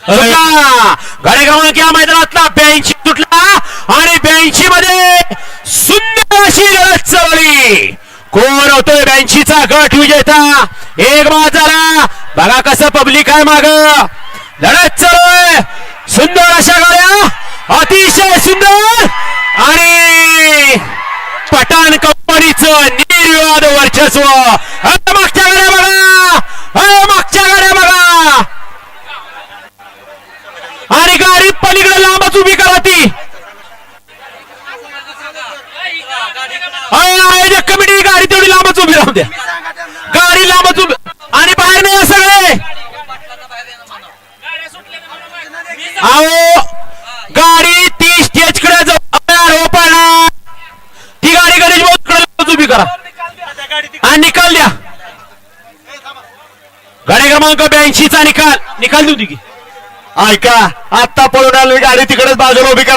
गाडी क्रमांक या मैदानातला 82 तुटला आणि 82 मध्ये सुंदर अशी लढत चालली. कोण होतोय 82 चा गट विजेता? एक बाद झाला. बघा कसं पब्लिक आहे माग. लढत चालू आहे. सुंदर अशा गाड्या, अतिशय सुंदर. आणि पठाण कंपनीचं निर्विवाद वर्चस्व. मागच्या गाड्या बघा, मागच्या गाड्या बघा. आणि गाडी पलीकडे लांबच उभी करा ती. आयोजक कमिटी गाडी तेवढी लांबच उभी राहू द्या. गाडी लांबच उभी आणि बाहेर नाही सगळे. अहो गाडी ती स्टेजकडे जाऊ पण ती गाडी गणेश उभी करा आणि निकाल द्या. गाडी क्रमांक 82 चा निकाल देऊ दे की. ऐका, आता पळून आलेली गाडी तिकडेच बाजूला उभी करा.